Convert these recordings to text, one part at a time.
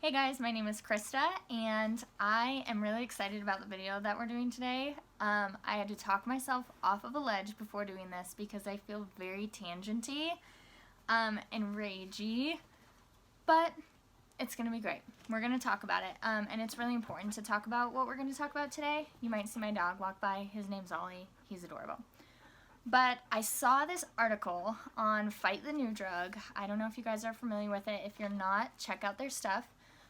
Hey guys, my name is Krista, and I am really excited about the video that we're doing today. I had to talk myself off of a ledge before doing this because I feel very tangenty and ragey, but it's going to be great. We're going to talk about it, and it's really important to talk about what we're going to talk about today. You might see my dog walk by. His name's Ollie. He's adorable. But I saw this article on Fight the New Drug. I don't know if you guys are familiar with it. If you're not, check out their stuff.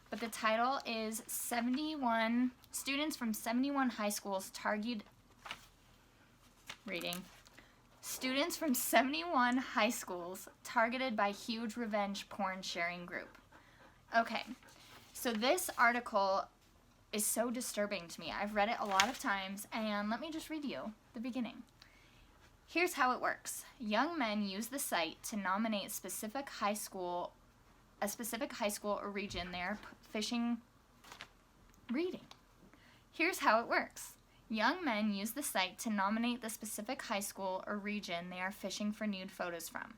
But the title is 71 students from 71 high schools targeted. Reading. Students from 71 high schools targeted by huge revenge porn sharing group. Okay, so this article is so disturbing to me. I've read it a lot of times, and let me just read you the beginning. Here's how it works. Young men use the site to nominate a specific high school or region they are fishing. Reading. Here's how it works. Young men use the site to nominate the specific high school or region they are fishing for nude photos from,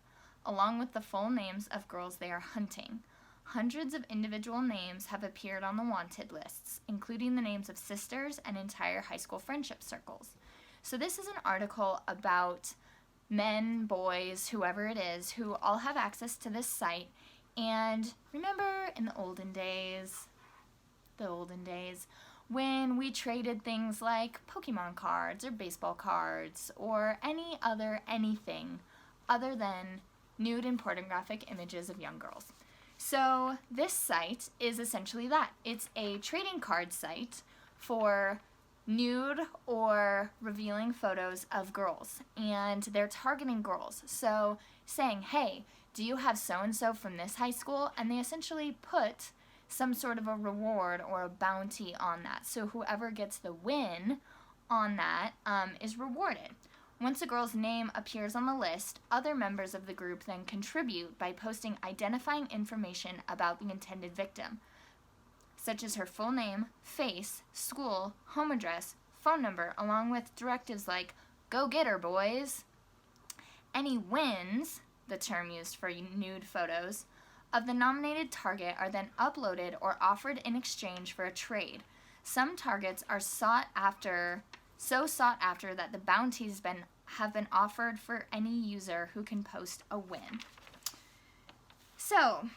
along with the full names of girls they are hunting. Hundreds of individual names have appeared on the wanted lists, including the names of sisters and entire high school friendship circles. So this is an article about men, boys, whoever it is, who all have access to this site. And remember in the olden days, when we traded things like Pokemon cards or baseball cards or anything other than nude and pornographic images of young girls. So this site is essentially that. It's a trading card site for nude or revealing photos of girls, and they're targeting girls. So saying, hey, do you have so-and-so from this high school? And they essentially put some sort of a reward or a bounty on that. So whoever gets the win on that is rewarded. Once a girl's name appears on the list, other members of the group then contribute by posting identifying information about the intended victim, such as her full name, face, school, home address, phone number, along with directives like, go get her, boys. Any wins, the term used for nude photos, of the nominated target are then uploaded or offered in exchange for a trade. Some targets are so sought after that the bounties have been offered for any user who can post a win. So,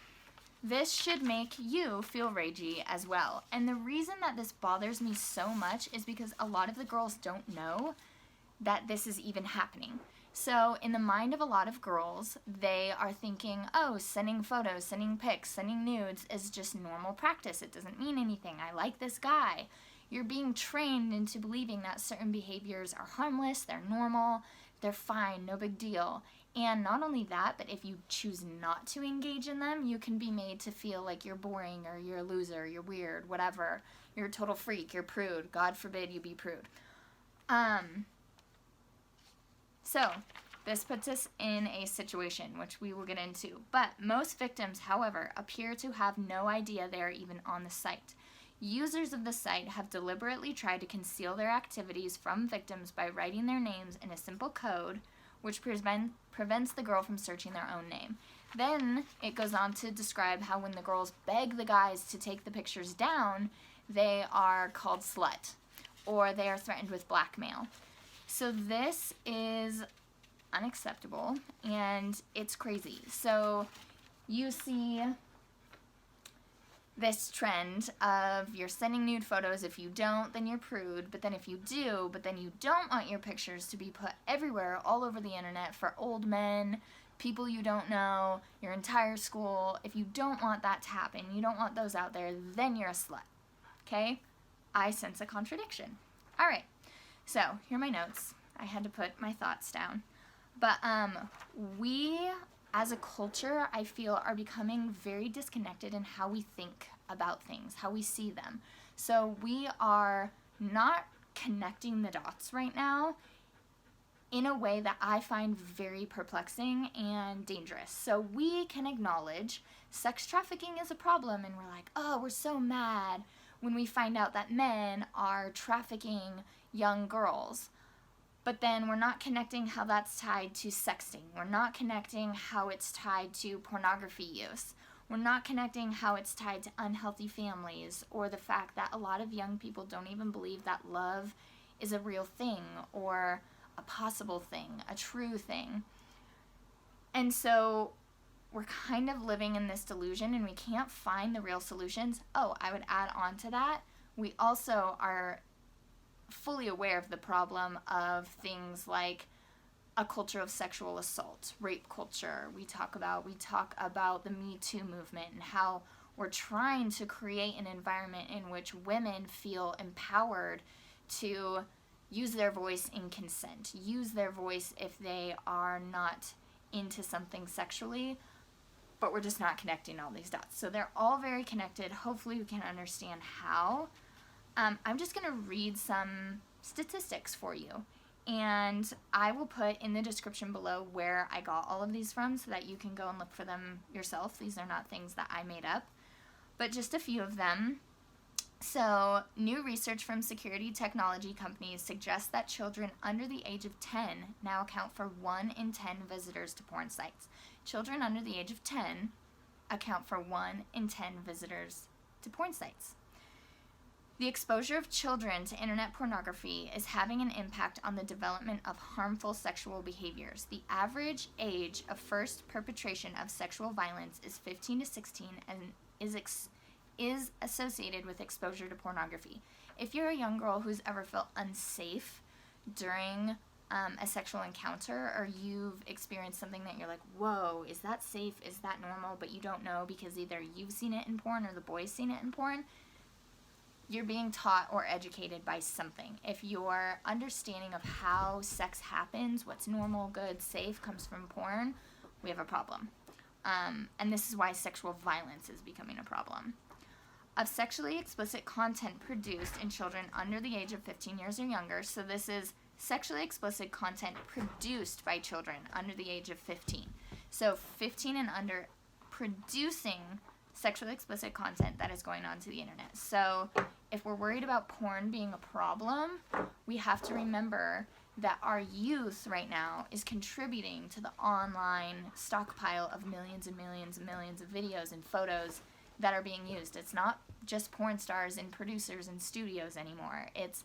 this should make you feel ragey as well. And the reason that this bothers me so much is because a lot of the girls don't know that this is even happening. So in the mind of a lot of girls, they are thinking, oh, sending photos, sending pics, sending nudes is just normal practice. It doesn't mean anything. I like this guy. You're being trained into believing that certain behaviors are harmless, they're normal, they're fine, no big deal. And not only that, but if you choose not to engage in them, you can be made to feel like you're boring or you're a loser, you're weird, whatever. You're a total freak, you're prude. God forbid you be prude. So, this puts us in a situation, which we will get into. But most victims, however, appear to have no idea they are even on the site. Users of the site have deliberately tried to conceal their activities from victims by writing their names in a simple code, which prevents the girl from searching their own name. Then it goes on to describe how when the girls beg the guys to take the pictures down, they are called slut, or they are threatened with blackmail. So this is unacceptable, and it's crazy. So you see this trend of you're sending nude photos. If you don't, then you're prude. But then if you do, but then you don't want your pictures to be put everywhere, all over the internet for old men, people you don't know, your entire school. If you don't want that to happen, you don't want those out there, then you're a slut. Okay? I sense a contradiction. All right. So, here are my notes. I had to put my thoughts down. But we, as a culture, I feel, are becoming very disconnected in how we think about things, how we see them. So we are not connecting the dots right now in a way that I find very perplexing and dangerous. So we can acknowledge sex trafficking is a problem, and we're like, oh, we're so mad when we find out that men are trafficking young girls. But then we're not connecting how that's tied to sexting. We're not connecting how it's tied to pornography use. We're not connecting how it's tied to unhealthy families, or the fact that a lot of young people don't even believe that love is a real thing or a possible thing, a true thing. And so we're kind of living in this delusion and we can't find the real solutions. Oh, I would add on to that, we also are fully aware of the problem of things like a culture of sexual assault, rape culture. We talk about the Me Too movement and how we're trying to create an environment in which women feel empowered to use their voice in consent, use their voice if they are not into something sexually, but we're just not connecting all these dots. So they're all very connected. Hopefully we can understand how. I'm just going to read some statistics for you. And I will put in the description below where I got all of these from so that you can go and look for them yourself. These are not things that I made up, but just a few of them. So, new research from security technology companies suggests that children under the age of 10 now account for 1 in 10 visitors to porn sites. Children under the age of 10 account for 1 in 10 visitors to porn sites. The exposure of children to internet pornography is having an impact on the development of harmful sexual behaviors. The average age of first perpetration of sexual violence is 15 to 16 and is associated with exposure to pornography. If you're a young girl who's ever felt unsafe during a sexual encounter, or you've experienced something that you're like, whoa, is that safe? Is that normal? But you don't know because either you've seen it in porn or the boy's seen it in porn, you're being taught or educated by something. If your understanding of how sex happens, what's normal, good, safe, comes from porn, we have a problem. And this is why sexual violence is becoming a problem. Of sexually explicit content produced in children under the age of 15 years or younger, so this is sexually explicit content produced by children under the age of 15. So 15 and under producing sexually explicit content that is going onto the internet. So if we're worried about porn being a problem, we have to remember that our youth right now is contributing to the online stockpile of millions and millions and millions of videos and photos that are being used. It's not just porn stars and producers and studios anymore. It's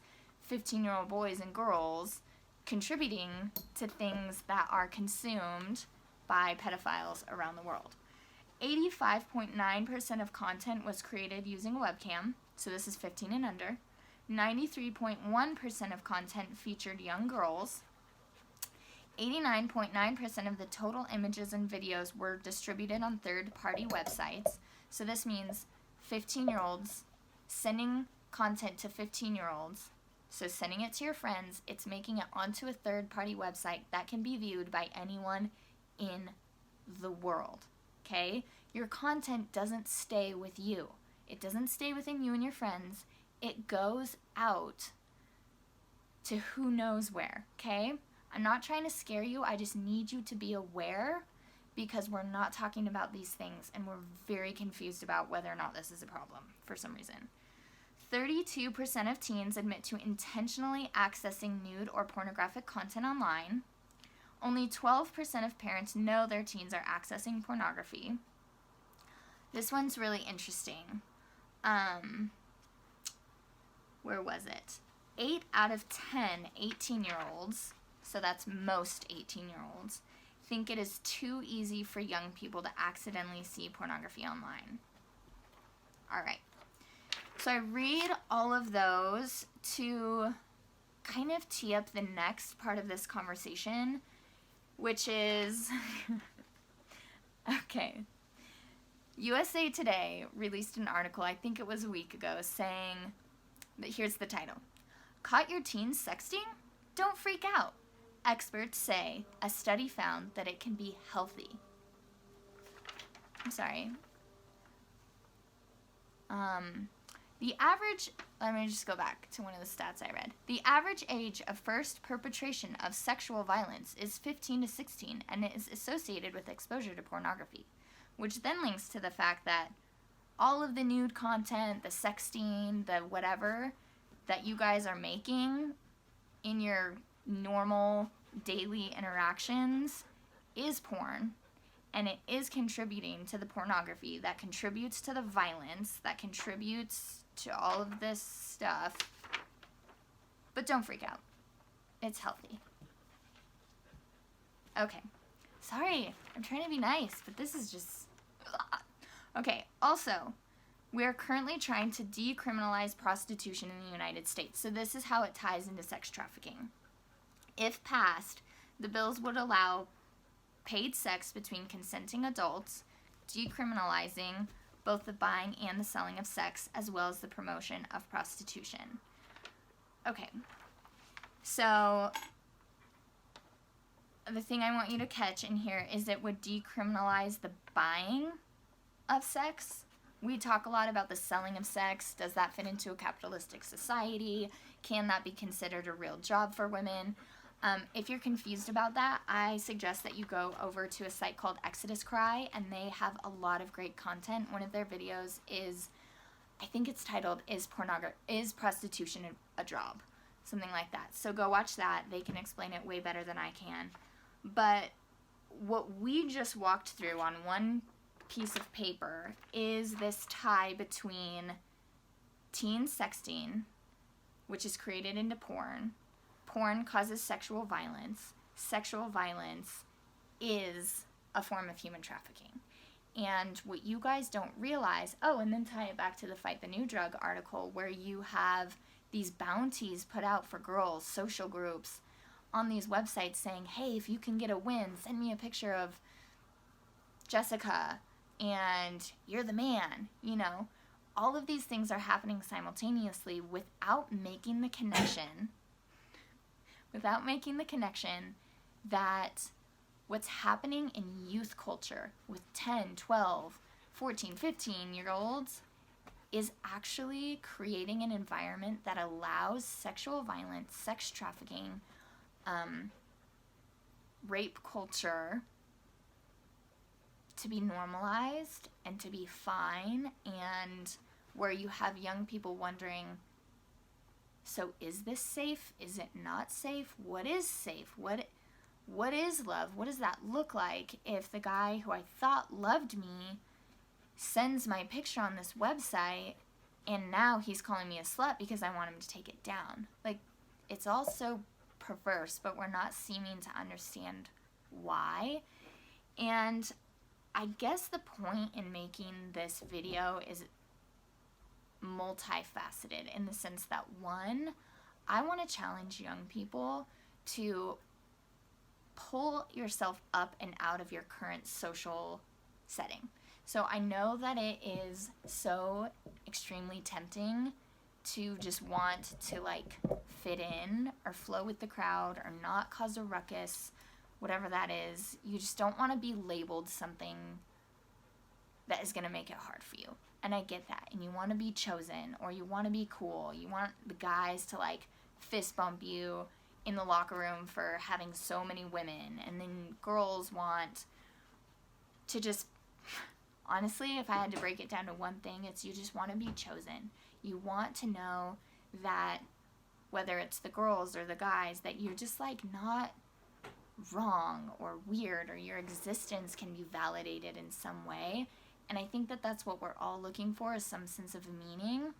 15-year-old boys and girls contributing to things that are consumed by pedophiles around the world. 85.9% of content was created using a webcam, so this is 15 and under. 93.1% of content featured young girls. 89.9% of the total images and videos were distributed on third-party websites. So this means 15-year-olds sending content to 15-year-olds. So sending it to your friends, it's making it onto a third-party website that can be viewed by anyone in the world. Okay? Your content doesn't stay with you. It doesn't stay within you and your friends. It goes out to who knows where, okay? I'm not trying to scare you. I just need you to be aware because we're not talking about these things and we're very confused about whether or not this is a problem for some reason. 32% of teens admit to intentionally accessing nude or pornographic content online. Only 12% of parents know their teens are accessing pornography. This one's really interesting. Where was it? 8 out of 10 18-year-olds, so that's most 18-year-olds, think it is too easy for young people to accidentally see pornography online. All right. So I read all of those to kind of tee up the next part of this conversation, which is, okay, USA Today released an article, I think it was a week ago, saying, that here's the title, "Caught your teens sexting? Don't freak out. Experts say a study found that it can be healthy." I'm sorry. Let me just go back to one of the stats I read. The average age of first perpetration of sexual violence is 15 to 16 and it is associated with exposure to pornography, which then links to the fact that all of the nude content, the sexting, the whatever that you guys are making in your normal daily interactions is porn. and it is contributing to the pornography, that contributes to the violence, that contributes to all of this stuff. But don't freak out. It's healthy. Okay. Sorry, I'm trying to be nice, but this is just... Okay, also, we're currently trying to decriminalize prostitution in the United States. So this is how it ties into sex trafficking. If passed, the bills would allow paid sex between consenting adults, decriminalizing both the buying and the selling of sex, as well as the promotion of prostitution. Okay, so the thing I want you to catch in here is it would decriminalize the buying of sex. We talk a lot about the selling of sex. Does that fit into a capitalistic society? Can that be considered a real job for women? If you're confused about that, I suggest that you go over to a site called Exodus Cry, and they have a lot of great content. One of their videos is, I think it's titled, Is Prostitution a Job? Something like that. So go watch that. They can explain it way better than I can. But what we just walked through on one piece of paper is this tie between teen sexting, which is created into porn. Porn causes sexual violence. Sexual violence is a form of human trafficking. And what you guys don't realize, and then tie it back to the Fight the New Drug article, where you have these bounties put out for girls, social groups, on these websites saying, hey, if you can get a win, send me a picture of Jessica, and you're the man, All of these things are happening simultaneously without making the connection that what's happening in youth culture with 10, 12, 14, 15-year-olds is actually creating an environment that allows sexual violence, sex trafficking, rape culture to be normalized and to be fine, and where you have young people wondering, so is this safe? Is it not safe? What is safe? What is love? What does that look like if the guy who I thought loved me sends my picture on this website and now he's calling me a slut because I want him to take it down? Like, it's all so perverse, but we're not seeming to understand why. And I guess the point in making this video is multifaceted in the sense that, one, I want to challenge young people to pull yourself up and out of your current social setting. So I know that it is so extremely tempting to just want to fit in or flow with the crowd or not cause a ruckus, whatever that is. You just don't want to be labeled something that is going to make it hard for you. And I get that. And you want to be chosen, or you want to be cool. You want the guys to fist bump you in the locker room for having so many women. And then girls want to just, honestly, if I had to break it down to one thing, it's you just want to be chosen. You want to know that whether it's the girls or the guys, that you're just not wrong or weird, or your existence can be validated in some way. And I think that that's what we're all looking for, is some sense of meaning.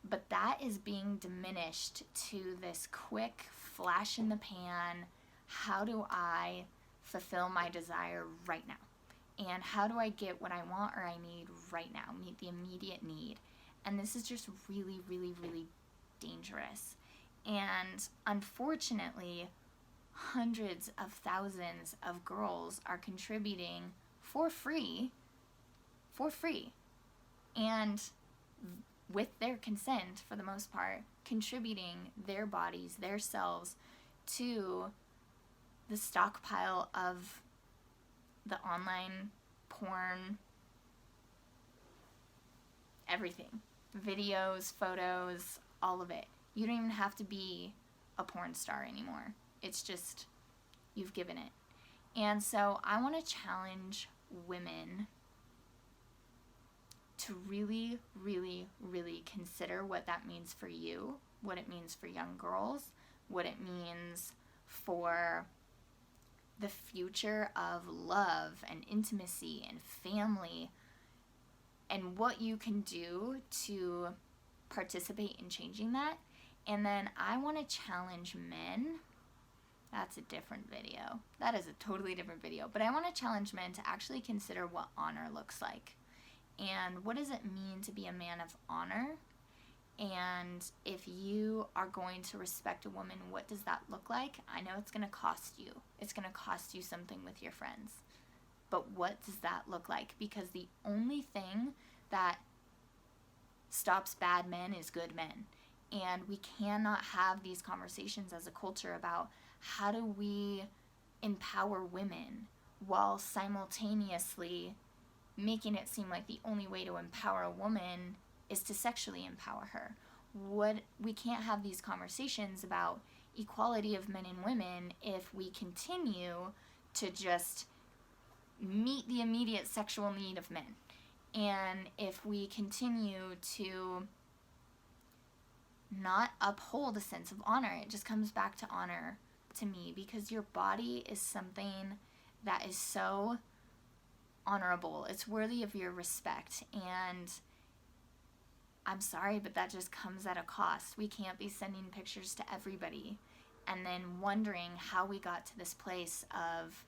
But that is being diminished to this quick flash in the pan, how do I fulfill my desire right now? And how do I get what I want or I need right now, meet the immediate need? And this is just really, really, really dangerous. And unfortunately, hundreds of thousands of girls are contributing for free, and with their consent, for the most part, contributing their bodies, their selves, to the stockpile of the online porn, everything. Videos, photos, all of it. You don't even have to be a porn star anymore. It's just, you've given it. And so I want to challenge women to really, really, really consider what that means for you, what it means for young girls, what it means for the future of love and intimacy and family and what you can do to participate in changing that. And then I want to challenge men. That's a different video. That is a totally different video. But I want to challenge men to actually consider what honor looks like. And what does it mean to be a man of honor? And if you are going to respect a woman, what does that look like? I know it's going to cost you. It's going to cost you something with your friends. But what does that look like? Because the only thing that stops bad men is good men. And we cannot have these conversations as a culture about how do we empower women while simultaneously making it seem like the only way to empower a woman is to sexually empower her. We can't have these conversations about equality of men and women if we continue to just meet the immediate sexual need of men. And if we continue to not uphold a sense of honor, it just comes back to honor to me, because your body is something that is so honorable. It's worthy of your respect. And I'm sorry, but that just comes at a cost. We can't be sending pictures to everybody and then wondering how we got to this place of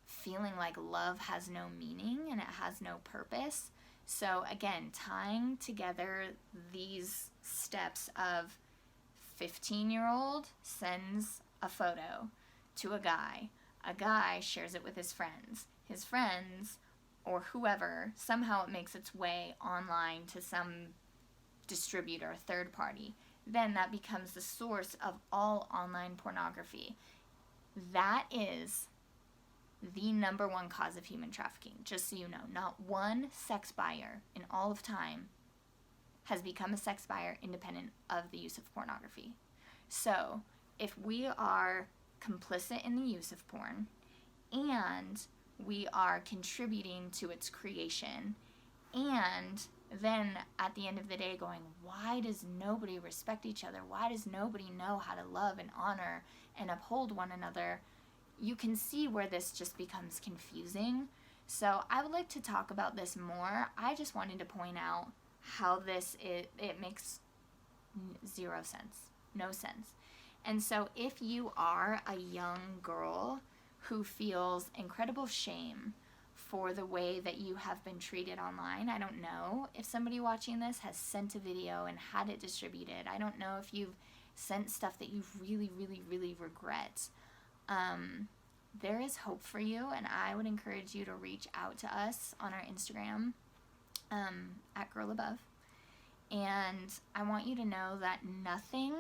feeling like love has no meaning and it has no purpose. So again, tying together these steps of 15-year-old sends a photo to a guy shares it with his friends or whoever, somehow it makes its way online to some distributor, third party. Then that becomes the source of all online pornography. That is the number one cause of human trafficking, just so you know. Not one sex buyer in all of time has become a sex buyer independent of the use of pornography. So if we are complicit in the use of porn and we are contributing to its creation, and then at the end of the day going, why does nobody respect each other? Why does nobody know how to love and honor and uphold one another? You can see where this just becomes confusing. So I would like to talk about this more. I just wanted to point out how it makes zero sense, no sense. And so if you are a young girl who feels incredible shame for the way that you have been treated online, I don't know if somebody watching this has sent a video and had it distributed. I don't know if you've sent stuff that you really, really, really regret. There is hope for you, and I would encourage you to reach out to us on our Instagram at Girl Above. And I want you to know that nothing,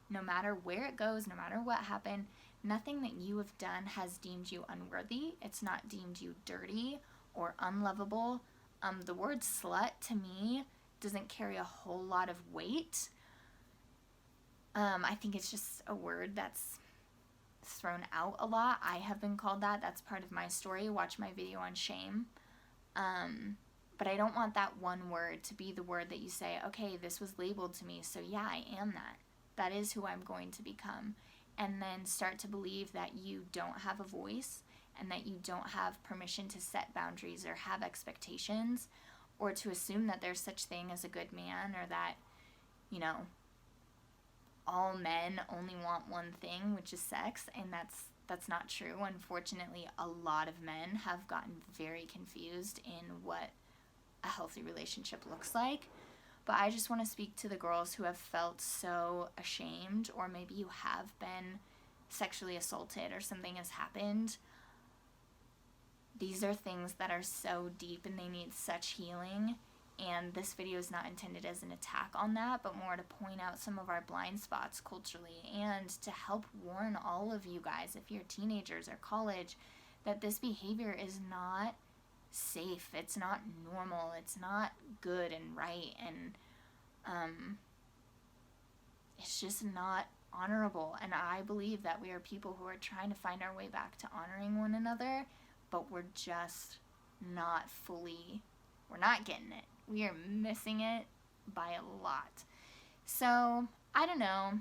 no matter where it goes, no matter what happened, nothing that you have done has deemed you unworthy. It's not deemed you dirty or unlovable. The word slut to me doesn't carry a whole lot of weight. I think it's just a word that's thrown out a lot. I have been called that. That's part of my story. Watch my video on shame. But I don't want that one word to be the word that you say, okay, this was labeled to me, so yeah, I am that. That is who I'm going to become. And then start to believe that you don't have a voice and that you don't have permission to set boundaries or have expectations, or to assume that there's such thing as a good man, or that, you know, all men only want one thing, which is sex, and that's not true. Unfortunately, a lot of men have gotten very confused in what a healthy relationship looks like. But I just want to speak to the girls who have felt so ashamed, or maybe you have been sexually assaulted or something has happened. These are things that are so deep and they need such healing. And this video is not intended as an attack on that, but more to point out some of our blind spots culturally and to help warn all of you guys, if you're teenagers or college, that this behavior is not safe. It's not normal. It's not good and right. And it's just not honorable. And I believe that we are people who are trying to find our way back to honoring one another, but we're just not we're not getting it. We are missing it by a lot. So, I don't know.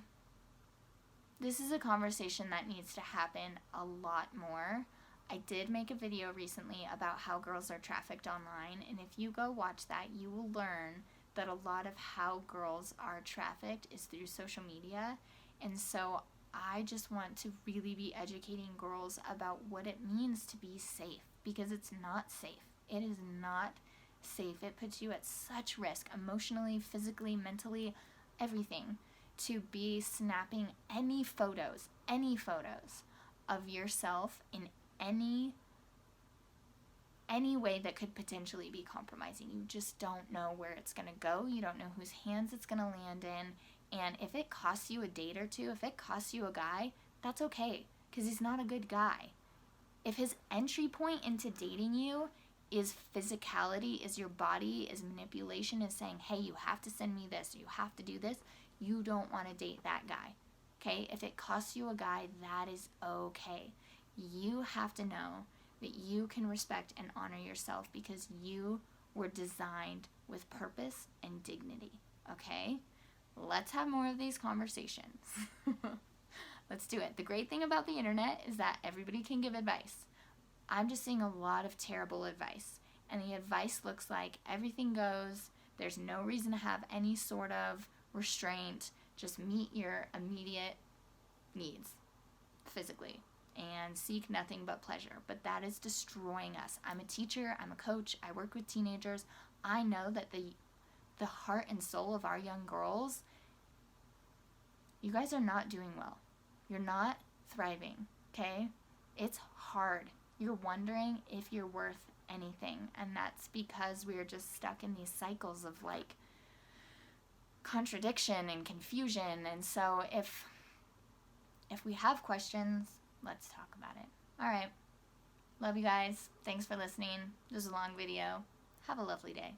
this is a conversation that needs to happen a lot more. I did make a video recently about how girls are trafficked online, and if you go watch that, you will learn that a lot of how girls are trafficked is through social media. And so I just want to really be educating girls about what it means to be safe, because it's not safe. It is not safe. It puts you at such risk, emotionally, physically, mentally, everything, to be snapping any photos of yourself in any way that could potentially be compromising. You just don't know where it's going to go. You don't know whose hands it's going to land in. And if it costs you a date or two, if it costs you a guy, that's okay, because he's not a good guy. If his entry point into dating you is physicality, is your body, is manipulation, is saying, hey, you have to send me this, or you have to do this, you don't want to date that guy. Okay? If it costs you a guy, that is okay. You have to know that you can respect and honor yourself, because you were designed with purpose and dignity. Okay? Let's have more of these conversations. Let's do it. The great thing about the internet is that everybody can give advice. I'm just seeing a lot of terrible advice. And the advice looks like everything goes. There's no reason to have any sort of restraint. Just meet your immediate needs physically and seek nothing but pleasure. But that is destroying us. I'm a teacher. I'm a coach. I work with teenagers. I know that the heart and soul of our young girls, you guys are not doing well. You're not thriving, okay? It's hard. You're wondering if you're worth anything, and that's because we're just stuck in these cycles of like contradiction and confusion. And so if we have questions, let's talk about it. All right. Love you guys. Thanks for listening. This is a long video. Have a lovely day.